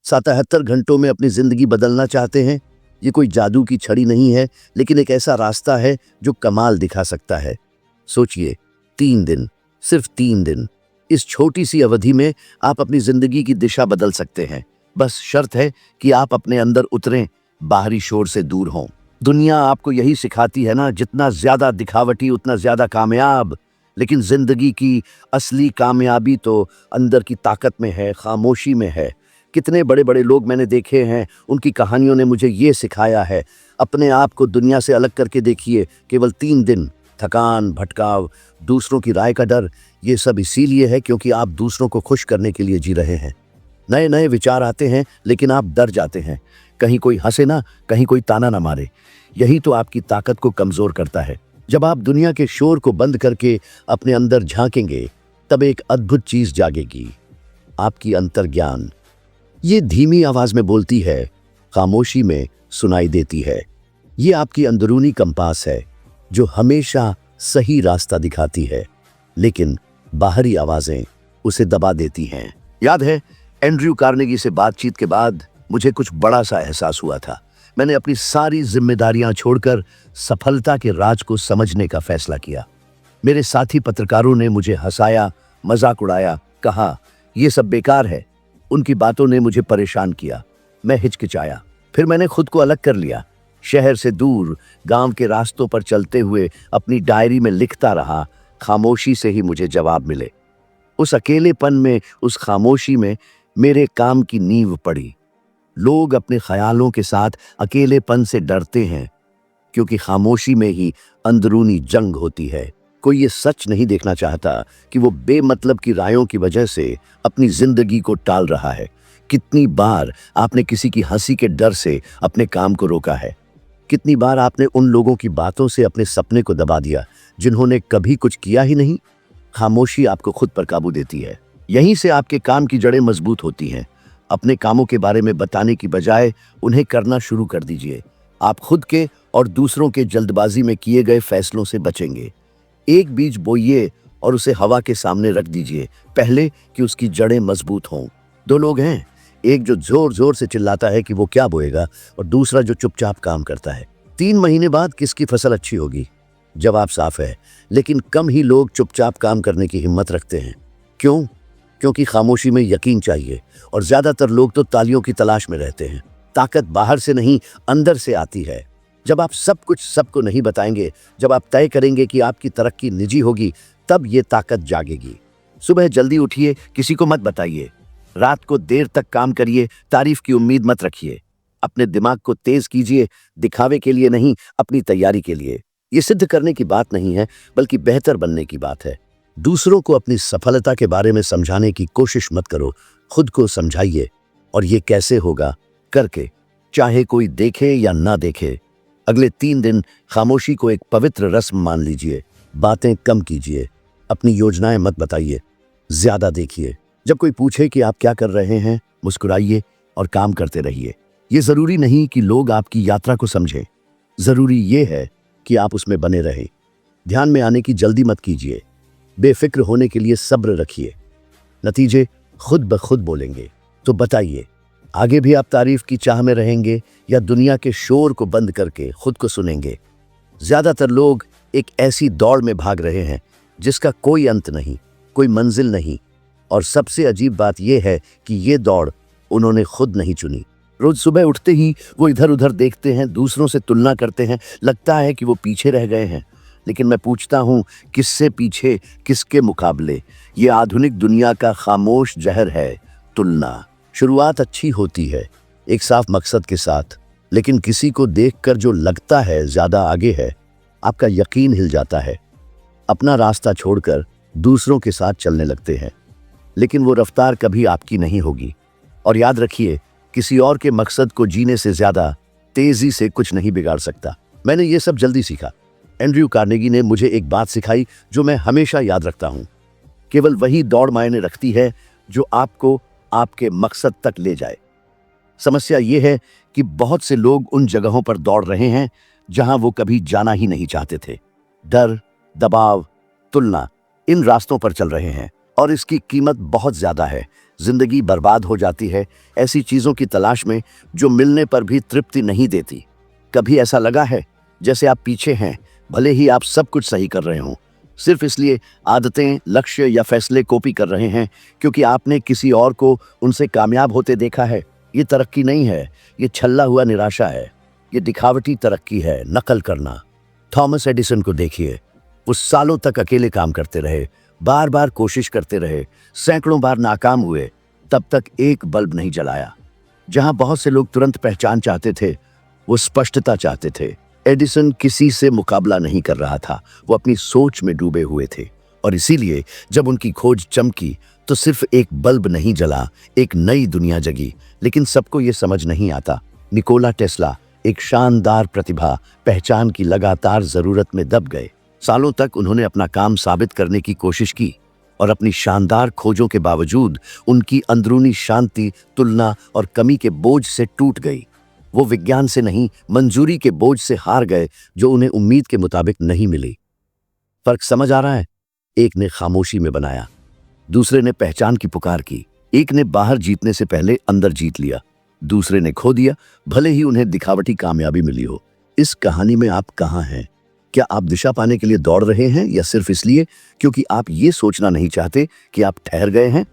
77 घंटों में अपनी जिंदगी बदलना चाहते हैं? ये कोई जादू की छड़ी नहीं है, लेकिन एक ऐसा रास्ता है जो कमाल दिखा सकता है। सोचिए, 3 दिन, सिर्फ 3 दिन। इस छोटी सी अवधि में आप अपनी जिंदगी की दिशा बदल सकते हैं। बस शर्त है कि आप अपने अंदर उतरें, बाहरी शोर से दूर हों। दुनिया आपको यही सिखाती है ना, जितना ज्यादा दिखावटी उतना ज्यादा कामयाब। लेकिन जिंदगी की असली कामयाबी तो अंदर की ताकत में है, खामोशी में है। कितने बड़े बड़े लोग मैंने देखे हैं, उनकी कहानियों ने मुझे ये सिखाया है। अपने आप को दुनिया से अलग करके देखिए। केवल 3 दिन, थकान, भटकाव, दूसरों की राय का डर, ये सब इसीलिए है क्योंकि आप दूसरों को खुश करने के लिए जी रहे हैं। नए नए विचार आते हैं, लेकिन आप डर जाते हैं। कहीं कोई हंसे ना, कहीं कोई ताना ना मारे। यही तो आपकी ताकत को कमजोर करता है। जब आप दुनिया के शोर को बंद करके अपने अंदर झांकेंगे, तब एक अद्भुत चीज जागेगी, आपकी अंतर्ज्ञान। ये धीमी आवाज में बोलती है, खामोशी में सुनाई देती है। ये आपकी अंदरूनी कंपास है जो हमेशा सही रास्ता दिखाती है, लेकिन बाहरी आवाजें उसे दबा देती हैं। याद है, एंड्रयू कार्नेगी से बातचीत के बाद मुझे कुछ बड़ा सा एहसास हुआ था। मैंने अपनी सारी जिम्मेदारियां छोड़कर सफलता के राज को समझने का फैसला किया। मेरे साथी पत्रकारों ने मुझे हंसाया, मजाक उड़ाया, कहा यह सब बेकार है। उनकी बातों ने मुझे परेशान किया। मैं हिचकिचाया। फिर मैंने खुद को अलग कर लिया। शहर से दूर, गांव के रास्तों पर चलते हुए अपनी डायरी में लिखता रहा। खामोशी से ही मुझे जवाब मिले। उस अकेलेपन में, उस खामोशी में मेरे काम की नींव पड़ी। लोग अपने ख्यालों के साथ अकेलेपन से डरते हैं, क्योंकि खामोशी में ही अंदरूनी जंग होती है। कोई ये सच नहीं देखना चाहता कि वो बेमतलब की रायों की वजह से अपनी जिंदगी को टाल रहा है। कितनी बार आपने किसी की हंसी के डर से अपने काम को रोका है? कितनी बार आपने उन लोगों की बातों से अपने सपने को दबा दिया जिन्होंने कभी कुछ किया ही नहीं? खामोशी आपको खुद पर काबू देती है। यहीं से आपके काम की जड़ें मजबूत होती हैं। अपने कामों के बारे में बताने की बजाय उन्हें करना शुरू कर दीजिए। आप खुद के और दूसरों के जल्दबाजी में किए गए फैसलों से बचेंगे। एक बीज बोइए और उसे हवा के सामने रख दीजिए, पहले कि उसकी जड़ें मजबूत हों। 2 लोग हैं, एक जो जोर जोर से चिल्लाता है कि वो क्या बोएगा, और दूसरा जो चुपचाप काम करता है। 3 महीने बाद किसकी फसल अच्छी होगी? जवाब साफ है, लेकिन कम ही लोग चुपचाप काम करने की हिम्मत रखते हैं। क्यों? क्योंकि खामोशी में यकीन चाहिए, और ज्यादातर लोग तो तालियों की तलाश में रहते हैं। ताकत बाहर से नहीं, अंदर से आती है। जब आप सब कुछ सबको नहीं बताएंगे, जब आप तय करेंगे कि आपकी तरक्की निजी होगी, तब ये ताकत जागेगी। सुबह जल्दी उठिए, किसी को मत बताइए। रात को देर तक काम करिए, तारीफ की उम्मीद मत रखिए। अपने दिमाग को तेज कीजिए, दिखावे के लिए नहीं, अपनी तैयारी के लिए। ये सिद्ध करने की बात नहीं है, बल्कि बेहतर बनने की बात है। दूसरों को अपनी सफलता के बारे में समझाने की कोशिश मत करो, खुद को समझाइए। और ये कैसे होगा? करके, चाहे कोई देखे या ना देखे। अगले 3 दिन खामोशी को एक पवित्र रस्म मान लीजिए। बातें कम कीजिए, अपनी योजनाएं मत बताइए, ज्यादा देखिए। जब कोई पूछे कि आप क्या कर रहे हैं, मुस्कुराइए और काम करते रहिए। ये जरूरी नहीं कि लोग आपकी यात्रा को समझें, जरूरी ये है कि आप उसमें बने रहें। ध्यान में आने की जल्दी मत कीजिए, बेफिक्र होने के लिए सब्र रखिए। नतीजे खुद ब खुद बोलेंगे। तो बताइए, आगे भी आप तारीफ की चाह में रहेंगे या दुनिया के शोर को बंद करके खुद को सुनेंगे? ज्यादातर लोग एक ऐसी दौड़ में भाग रहे हैं जिसका कोई अंत नहीं, कोई मंजिल नहीं। और सबसे अजीब बात यह है कि ये दौड़ उन्होंने खुद नहीं चुनी। रोज सुबह उठते ही वो इधर उधर देखते हैं, दूसरों से तुलना करते हैं। लगता है कि वो पीछे रह गए हैं। लेकिन मैं पूछता हूँ, किससे पीछे, किसके मुकाबले? ये आधुनिक दुनिया का खामोश जहर है, तुलना। शुरुआत अच्छी होती है, एक साफ मकसद के साथ, लेकिन किसी को देखकर जो लगता है ज्यादा आगे है, आपका यकीन हिल जाता है। अपना रास्ता छोड़कर दूसरों के साथ चलने लगते हैं, लेकिन वो रफ्तार कभी आपकी नहीं होगी। और याद रखिए, किसी और के मकसद को जीने से ज्यादा तेजी से कुछ नहीं बिगाड़ सकता। मैंने ये सब जल्दी सीखा। एंड्रयू कार्नेगी ने मुझे एक बात सिखाई जो मैं हमेशा याद रखता हूँ। केवल वही दौड़ मायने रखती है जो आपको आपके मकसद तक ले जाए। समस्या यह है कि बहुत से लोग उन जगहों पर दौड़ रहे हैं जहां वो कभी जाना ही नहीं चाहते थे। डर, दबाव, तुलना, इन रास्तों पर चल रहे हैं, और इसकी कीमत बहुत ज्यादा है। जिंदगी बर्बाद हो जाती है ऐसी चीजों की तलाश में जो मिलने पर भी तृप्ति नहीं देती। कभी ऐसा लगा है जैसे आप पीछे हैं, भले ही आप सब कुछ सही कर रहे हों, सिर्फ इसलिए आदतें, लक्ष्य या फैसले कॉपी कर रहे हैं क्योंकि आपने किसी और को उनसे कामयाब होते देखा है। ये तरक्की नहीं है, ये छल्ला हुआ निराशा है, ये दिखावटी तरक्की है, नकल करना। थॉमस एडिसन को देखिए, वो सालों तक अकेले काम करते रहे, बार बार कोशिश करते रहे, सैकड़ों बार नाकाम हुए, तब तक एक बल्ब नहीं जलाया। जहां बहुत से लोग तुरंत पहचान चाहते थे, वो स्पष्टता चाहते थे। एडिसन किसी से मुकाबला नहीं कर रहा था, वो अपनी सोच में डूबे हुए थे। और इसीलिए जब उनकी खोज चमकी तो सिर्फ एक बल्ब नहीं जला, एक नई दुनिया जगी। लेकिन सबको ये समझ नहीं आता, निकोला टेस्ला एक शानदार प्रतिभा, पहचान की लगातार जरूरत में दब गए। सालों तक उन्होंने अपना काम साबित करने की कोशिश की और अपनी शानदार खोजों के बावजूद उनकी अंदरूनी शांति तुलना और कमी के बोझ से टूट गई। वो विज्ञान से नहीं, मंजूरी के बोझ से हार गए जो उन्हें उम्मीद के मुताबिक नहीं मिली। फर्क समझ आ रहा है? एक ने खामोशी में बनाया, दूसरे ने पहचान की पुकार की। एक ने बाहर जीतने से पहले अंदर जीत लिया, दूसरे ने खो दिया, भले ही उन्हें दिखावटी कामयाबी मिली हो। इस कहानी में आप कहाँ हैं? क्या आप दिशा पाने के लिए दौड़ रहे हैं या सिर्फ इसलिए क्योंकि आप ये सोचना नहीं चाहते कि आप ठहर गए हैं?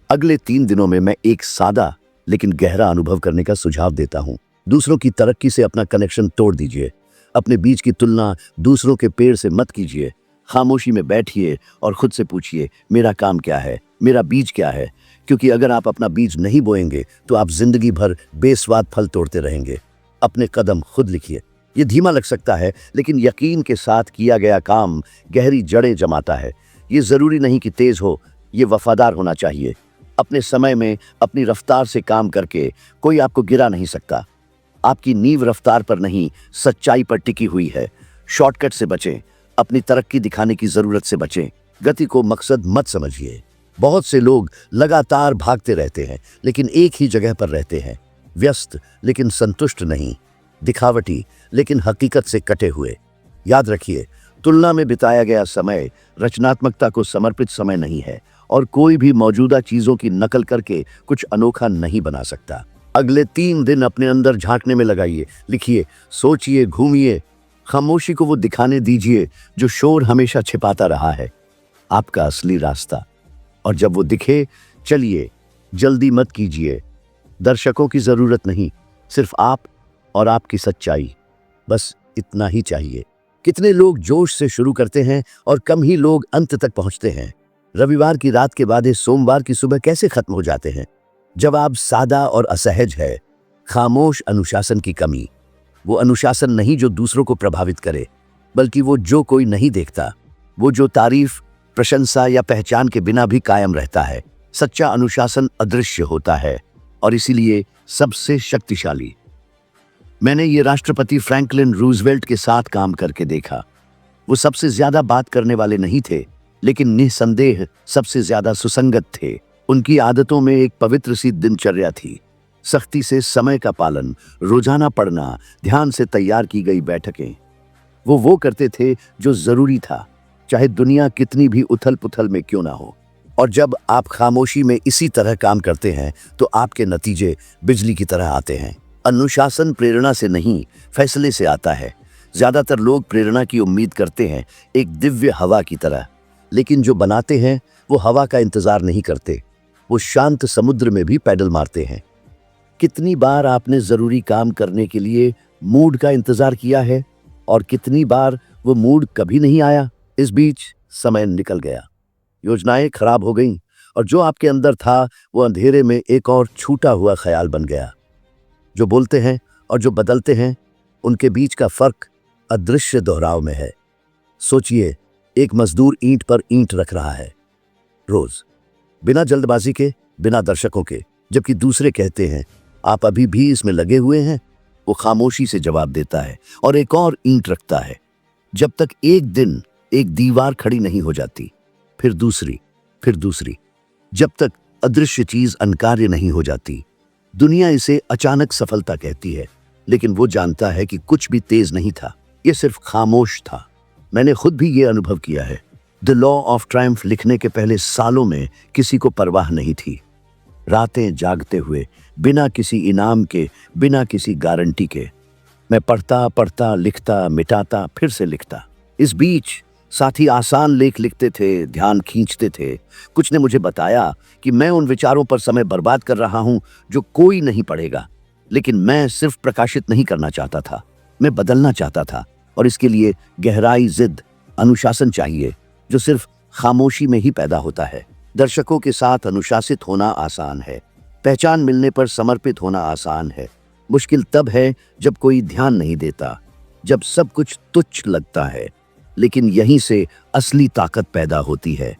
अगले 3 दिनों में मैं एक सादा लेकिन गहरा अनुभव करने का सुझाव देता हूं। दूसरों की तरक्की से अपना कनेक्शन तोड़ दीजिए। अपने बीज की तुलना दूसरों के पेड़ से मत कीजिए। खामोशी में बैठिए और खुद से पूछिए, मेरा काम क्या है, मेरा बीज क्या है? क्योंकि अगर आप अपना बीज नहीं बोएंगे तो आप जिंदगी भर बेस्वाद फल तोड़ते रहेंगे। अपने कदम खुद लिखिए। ये धीमा लग सकता है, लेकिन यकीन के साथ किया गया काम गहरी जड़ें जमाता है। ये जरूरी नहीं कि तेज हो, ये वफादार होना चाहिए। अपने समय में अपनी रफ्तार से काम करके कोई आपको गिरा नहीं सकता। आपकी नींव रफ्तार पर नहीं, सच्चाई पर टिकी हुई है। शॉर्टकट से बचें, अपनी तरक्की दिखाने की जरूरत से बचें। गति को मकसद मत समझिए। बहुत से लोग लगातार भागते रहते हैं लेकिन एक ही जगह पर रहते हैं, व्यस्त लेकिन संतुष्ट नहीं, दिखावटी लेकिन हकीकत से कटे हुए। याद रखिए, तुलना में बिताया गया समय रचनात्मकता को समर्पित समय नहीं है और कोई भी मौजूदा चीजों की नकल करके कुछ अनोखा नहीं बना सकता। अगले 3 दिन अपने अंदर झांकने में लगाइए, लिखिए, सोचिए, घूमिए। खामोशी को वो दिखाने दीजिए जो शोर हमेशा छिपाता रहा है, आपका असली रास्ता। और जब वो दिखे, चलिए, जल्दी मत कीजिए। दर्शकों की जरूरत नहीं, सिर्फ आप और आपकी सच्चाई, बस इतना ही चाहिए। कितने लोग जोश से शुरू करते हैं और कम ही लोग अंत तक पहुंचते हैं। रविवार की रात के बाद सोमवार की सुबह कैसे खत्म हो जाते हैं? जवाब सादा और असहज है, खामोश अनुशासन की कमी। वो अनुशासन नहीं जो दूसरों को प्रभावित करे, बल्कि वो जो कोई नहीं देखता, वो जो तारीफ, प्रशंसा या पहचान के बिना भी कायम रहता है। सच्चा अनुशासन अदृश्य होता है और इसीलिए सबसे शक्तिशाली। मैंने ये राष्ट्रपति फ्रैंकलिन रूजवेल्ट के साथ काम करके देखा। वो सबसे ज्यादा बात करने वाले नहीं थे, लेकिन निसंदेह सबसे ज्यादा सुसंगत थे। उनकी आदतों में एक पवित्र सी दिनचर्या थी, सख्ती से समय का पालन, रोजाना पढ़ना, ध्यान से तैयार की गई बैठकें। वो करते थे जो जरूरी था, चाहे दुनिया कितनी भी उथल पुथल में क्यों ना हो। और जब आप खामोशी में इसी तरह काम करते हैं तो आपके नतीजे बिजली की तरह आते हैं। अनुशासन प्रेरणा से नहीं, फैसले से आता है। ज्यादातर लोग प्रेरणा की उम्मीद करते हैं, एक दिव्य हवा की तरह, लेकिन जो बनाते हैं वो हवा का इंतजार नहीं करते, वो शांत समुद्र में भी पैडल मारते हैं। कितनी बार आपने जरूरी काम करने के लिए मूड का इंतजार किया है और कितनी बार वो मूड कभी नहीं आया? इस बीच समय निकल गया, योजनाएं खराब हो गईं और जो आपके अंदर था वो अंधेरे में एक और छूटा हुआ ख्याल बन गया। जो बोलते हैं और जो बदलते हैं, उनके बीच का फर्क अदृश्य दोहराव में है। सोचिए, एक मजदूर ईंट पर ईंट रख रहा है रोज, बिना जल्दबाजी के, बिना दर्शकों के, जबकि दूसरे कहते हैं, आप अभी भी इसमें लगे हुए हैं। वो खामोशी से जवाब देता है और एक और ईंट रखता है, जब तक एक दिन एक दीवार खड़ी नहीं हो जाती, फिर दूसरी, फिर दूसरी, जब तक अदृश्य चीज अनकार्य नहीं हो जाती। दुनिया इसे अचानक सफलता कहती है, लेकिन वो जानता है कि कुछ भी तेज नहीं था, ये सिर्फ खामोश था। मैंने खुद भी ये अनुभव किया है। द लॉ ऑफ ट्रायम्फ लिखने के पहले सालों में किसी को परवाह नहीं थी। रातें जागते हुए, बिना किसी इनाम के, बिना किसी गारंटी के। मैं पढ़ता पढ़ता, लिखता, मिटाता, फिर से लिखता। इस बीच साथी आसान लेख लिखते थे, ध्यान खींचते थे। कुछ ने मुझे बताया कि मैं उन विचारों पर समय बर्बाद कर रहा हूं जो कोई नहीं पढ़ेगा। लेकिन मैं सिर्फ प्रकाशित नहीं करना चाहता था, मैं बदलना चाहता था। और इसके लिए गहराई, जिद, अनुशासन चाहिए, जो सिर्फ खामोशी में ही पैदा होता है। दर्शकों के साथ अनुशासित होना आसान है, पहचान मिलने पर समर्पित होना आसान है। मुश्किल तब है जब कोई ध्यान नहीं देता, जब सब कुछ तुच्छ लगता है। लेकिन यहीं से असली ताकत पैदा होती है।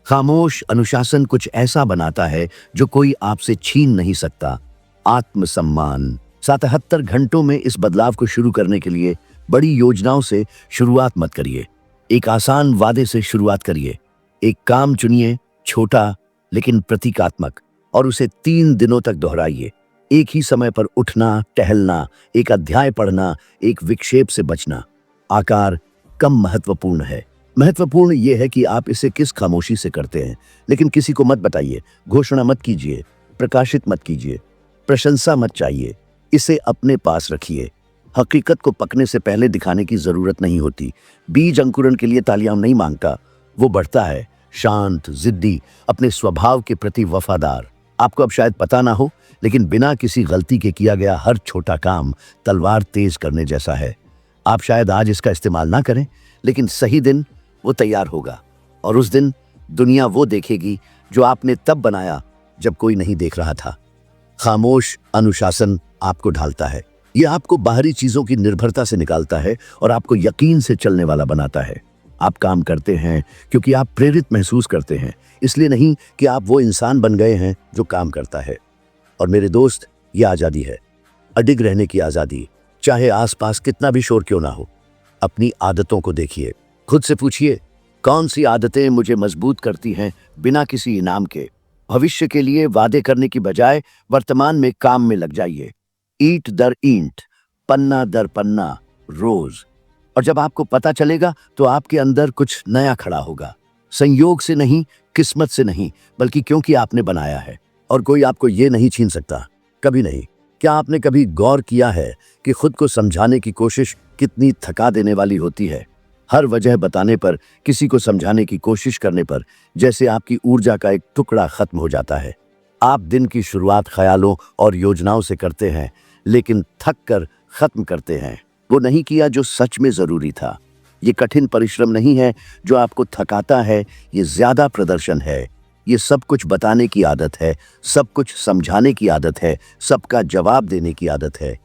खामोश अनुशासन कुछ ऐसा बनाता है जो कोई आपसे छीन नहीं सकता। आत्मसम्मान। 77 घंटों में इस बदलाव को शुरू करने के लिए बड़ी योजनाओं से शुरुआत मत करिए। एक आसान वादे से शुरुआत करिए। एक काम चुनिए, छोटा लेकिन प्रतीकात्मक, और उसे 3 दिनों तक दोहराइए। एक ही समय पर उठना, टहलना, एक अध्याय पढ़ना, एक विक्षेप से बचना। आकार कम महत्वपूर्ण है, महत्वपूर्ण यह है कि आप इसे किस खामोशी से करते हैं। लेकिन किसी को मत बताइए, घोषणा मत कीजिए, प्रकाशित मत कीजिए, प्रशंसा मत चाहिए। इसे अपने पास रखिए। हकीकत को पकने से पहले दिखाने की जरूरत नहीं होती। बीज अंकुरण के लिए तालियां नहीं मांगता, वो बढ़ता है, शांत, जिद्दी, अपने स्वभाव के प्रति वफादार। आपको अब शायद पता ना हो, लेकिन बिना किसी गलती के किया गया हर छोटा काम तलवार तेज करने जैसा है। आप शायद आज इसका इस्तेमाल ना करें, लेकिन सही दिन वो तैयार होगा, और उस दिन दुनिया वो देखेगी जो आपने तब बनाया जब कोई नहीं देख रहा था। खामोश अनुशासन आपको ढालता है। यह आपको बाहरी चीजों की निर्भरता से निकालता है और आपको यकीन से चलने वाला बनाता है। आप काम करते हैं क्योंकि आप प्रेरित महसूस करते हैं, इसलिए नहीं कि आप वो इंसान बन गए हैं जो काम करता है। और मेरे दोस्त, ये आजादी है, अडिग रहने की आजादी, चाहे आसपास कितना भी शोर क्यों ना हो। अपनी आदतों को देखिए, खुद से पूछिए, कौन सी आदतें मुझे मजबूत करती हैं बिना किसी इनाम के। भविष्य के लिए वादे करने की बजाय वर्तमान में काम में लग जाइए। ईंट दर ईंट, पन्ना दर पन्ना, रोज। और जब आपको पता चलेगा तो आपके अंदर कुछ नया खड़ा होगा। संयोग से नहीं, किस्मत से नहीं, बल्कि क्योंकि आपने बनाया है, और कोई आपको ये नहीं छीन सकता, कभी नहीं। क्या आपने कभी गौर किया है कि खुद को समझाने की कोशिश कितनी थका देने वाली होती है? हर वजह बताने पर, किसी को समझाने की कोशिश करने पर जैसे आपकी ऊर्जा का एक टुकड़ा खत्म हो जाता है। आप दिन की शुरुआत ख्यालों और योजनाओं से करते हैं, लेकिन थक कर खत्म करते हैं। वो नहीं किया जो सच में जरूरी था। ये कठिन परिश्रम नहीं है जो आपको थकाता है, ये ज्यादा प्रदर्शन है। ये सब कुछ बताने की आदत है, सब कुछ समझाने की आदत है, सबका जवाब देने की आदत है।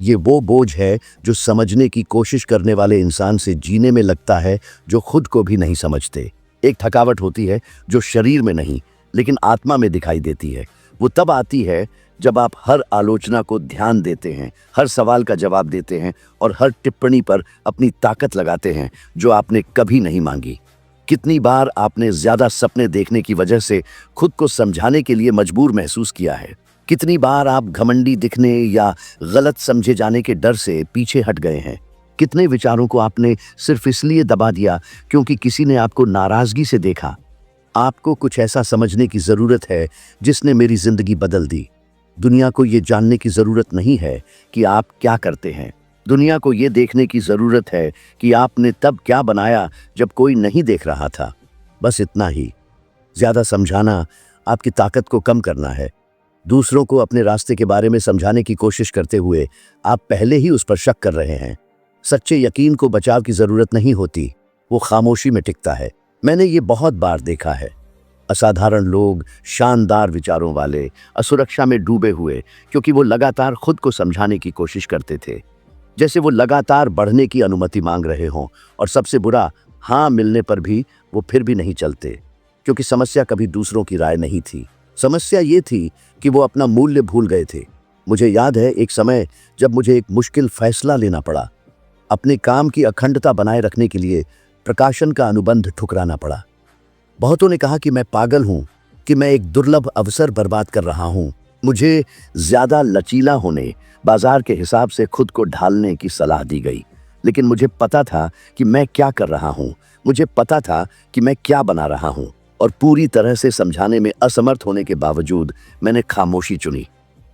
ये वो बोझ है जो समझने की कोशिश करने वाले इंसान से जीने में लगता है, जो खुद को भी नहीं समझते। एक थकावट होती है जो शरीर में नहीं, लेकिन आत्मा में दिखाई देती है। वो तब आती है जब आप हर आलोचना को ध्यान देते हैं, हर सवाल का जवाब देते हैं, और हर टिप्पणी पर अपनी ताकत लगाते हैं जो आपने कभी नहीं मांगी। कितनी बार आपने ज्यादा सपने देखने की वजह से खुद को समझाने के लिए मजबूर महसूस किया है? कितनी बार आप घमंडी दिखने या गलत समझे जाने के डर से पीछे हट गए हैं? कितने विचारों को आपने सिर्फ इसलिए दबा दिया क्योंकि किसी ने आपको नाराजगी से देखा? आपको कुछ ऐसा समझने की जरूरत है जिसने मेरी जिंदगी बदल दी। दुनिया को ये जानने की जरूरत नहीं है कि आप क्या करते हैं। दुनिया को ये देखने की जरूरत है कि आपने तब क्या बनाया जब कोई नहीं देख रहा था। बस इतना ही। ज्यादा समझाना आपकी ताकत को कम करना है। दूसरों को अपने रास्ते के बारे में समझाने की कोशिश करते हुए आप पहले ही उस पर शक कर रहे हैं। सच्चे यकीन को बचाव की जरूरत नहीं होती, वो खामोशी में टिकता है। मैंने ये बहुत बार देखा है। असाधारण लोग, शानदार विचारों वाले, असुरक्षा में डूबे हुए, क्योंकि वो लगातार खुद को समझाने की कोशिश करते थे, जैसे वो लगातार बढ़ने की अनुमति मांग रहे हों। और सबसे बुरा, हाँ मिलने पर भी वो फिर भी नहीं चलते, क्योंकि समस्या कभी दूसरों की राय नहीं थी। समस्या ये थी कि वो अपना मूल्य भूल गए थे। मुझे याद है एक समय जब मुझे एक मुश्किल फैसला लेना पड़ा। अपने काम की अखंडता बनाए रखने के लिए प्रकाशन का अनुबंध ठुकराना पड़ा। बहुतों ने कहा कि मैं पागल हूं, कि मैं एक दुर्लभ अवसर बर्बाद कर रहा हूं। मुझे ज्यादा लचीला होने, बाजार के हिसाब से खुद को ढालने की सलाह दी गई। लेकिन मुझे पता था कि मैं क्या कर रहा हूं, मुझे पता था कि मैं क्या बना रहा हूं। और पूरी तरह से समझाने में असमर्थ होने के बावजूद मैंने खामोशी चुनी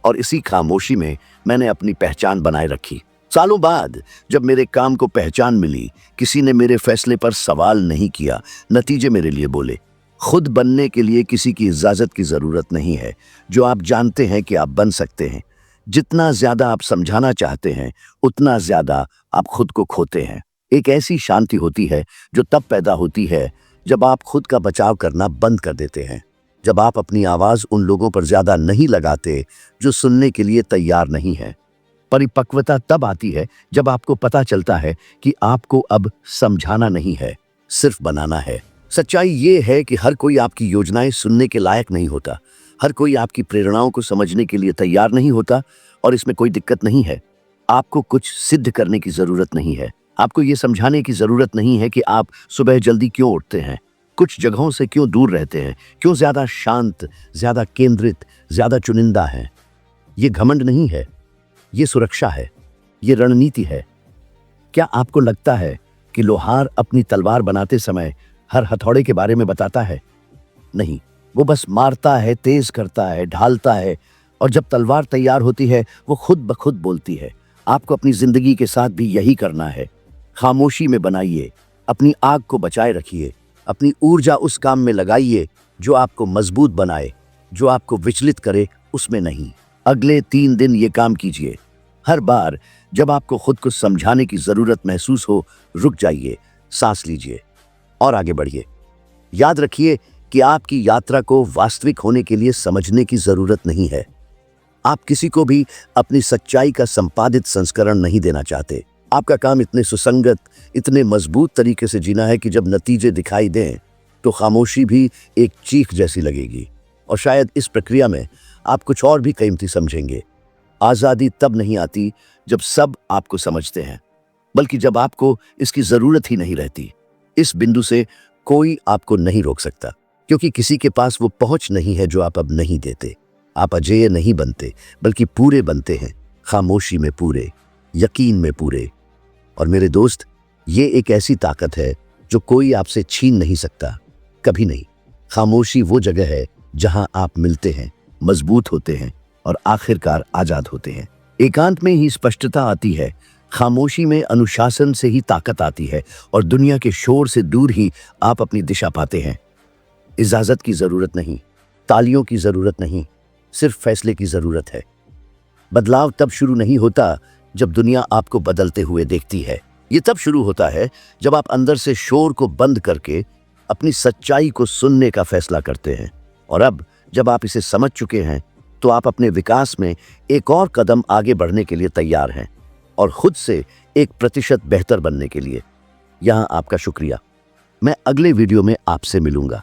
और इसी खामोशी में मैंने अपनी पहचान बनाए रखी। सालों बाद जब मेरे काम को पहचान मिली, किसी ने मेरे फैसले पर सवाल नहीं किया, नतीजे मेरे लिए बोले। खुद बनने के लिए किसी की इजाजत की जरूरत नहीं है। जो आप जानते हैं कि आप बन सकते हैं, जितना ज्यादा आप समझाना चाहते हैं उतना ज्यादा आप खुद को खोते हैं। एक ऐसी शांति होती है जो तब पैदा होती है जब आप खुद का बचाव करना बंद कर देते हैं, जब आप अपनी आवाज उन लोगों पर ज्यादा नहीं लगाते जो सुनने के लिए तैयार नहीं है। परिपक्वता तब आती है जब आपको पता चलता है कि आपको अब समझाना नहीं है, सिर्फ बनाना है। सच्चाई ये है कि हर कोई आपकी योजनाएं सुनने के लायक नहीं होता, हर कोई आपकी प्रेरणाओं को समझने के लिए तैयार नहीं होता, और इसमें कोई दिक्कत नहीं है। आपको कुछ सिद्ध करने की जरूरत नहीं है। आपको ये समझाने की जरूरत नहीं है कि आप सुबह जल्दी क्यों उठते हैं, कुछ जगहों से क्यों दूर रहते हैं, क्यों ज्यादा शांत, ज्यादा केंद्रित, ज्यादा चुनिंदा हैं। ये घमंड नहीं है, ये सुरक्षा है, ये रणनीति है। क्या आपको लगता है कि लोहार अपनी तलवार बनाते समय हर हथौड़े के बारे में बताता है? नहीं, वो बस मारता है, तेज करता है, ढालता है, और जब तलवार तैयार होती है वो खुद ब खुद बोलती है। आपको अपनी जिंदगी के साथ भी यही करना है। खामोशी में बनाइए, अपनी आग को बचाए रखिए, अपनी ऊर्जा उस काम में लगाइए जो आपको मजबूत बनाए, जो आपको विचलित करे, उसमें नहीं। अगले 3 दिन ये काम कीजिए। हर बार जब आपको खुद को समझाने की जरूरत महसूस हो, रुक जाइए, सांस लीजिए और आगे बढ़िए। याद रखिए कि आपकी यात्रा को वास्तविक होने के लिए समझने की जरूरत नहीं है। आप किसी को भी अपनी सच्चाई का संपादित संस्करण नहीं देना चाहते। आपका काम इतने सुसंगत, इतने मजबूत तरीके से जीना है कि जब नतीजे दिखाई दें तो खामोशी भी एक चीख जैसी लगेगी। और शायद इस प्रक्रिया में आप कुछ और भी कीमती समझेंगे। आज़ादी तब नहीं आती जब सब आपको समझते हैं, बल्कि जब आपको इसकी जरूरत ही नहीं रहती। इस बिंदु से कोई आपको नहीं रोक सकता, क्योंकि किसी के पास वो पहुंच नहीं है जो आप अब नहीं देते। आप अजेय नहीं बनते, बल्कि पूरे बनते हैं, खामोशी में पूरे, यकीन में पूरे। और मेरे दोस्त, ये एक ऐसी ताकत है जो कोई आपसे छीन नहीं सकता, कभी नहीं। खामोशी वो जगह है जहां आप मिलते हैं, मजबूत होते हैं और आखिरकार आजाद होते हैं। एकांत में ही स्पष्टता आती है, खामोशी में अनुशासन से ही ताकत आती है, और दुनिया के शोर से दूर ही आप अपनी दिशा पाते हैं। इजाजत की जरूरत नहीं, तालियों की जरूरत नहीं, सिर्फ फैसले की जरूरत है। बदलाव तब शुरू नहीं होता जब दुनिया आपको बदलते हुए देखती है। ये तब शुरू होता है जब आप अंदर से शोर को बंद करके अपनी सच्चाई को सुनने का फैसला करते हैं। और अब जब आप इसे समझ चुके हैं तो आप अपने विकास में एक और कदम आगे बढ़ने के लिए तैयार हैं, और खुद से 1% बेहतर बनने के लिए। यहां आपका शुक्रिया। मैं अगले वीडियो में आपसे मिलूंगा।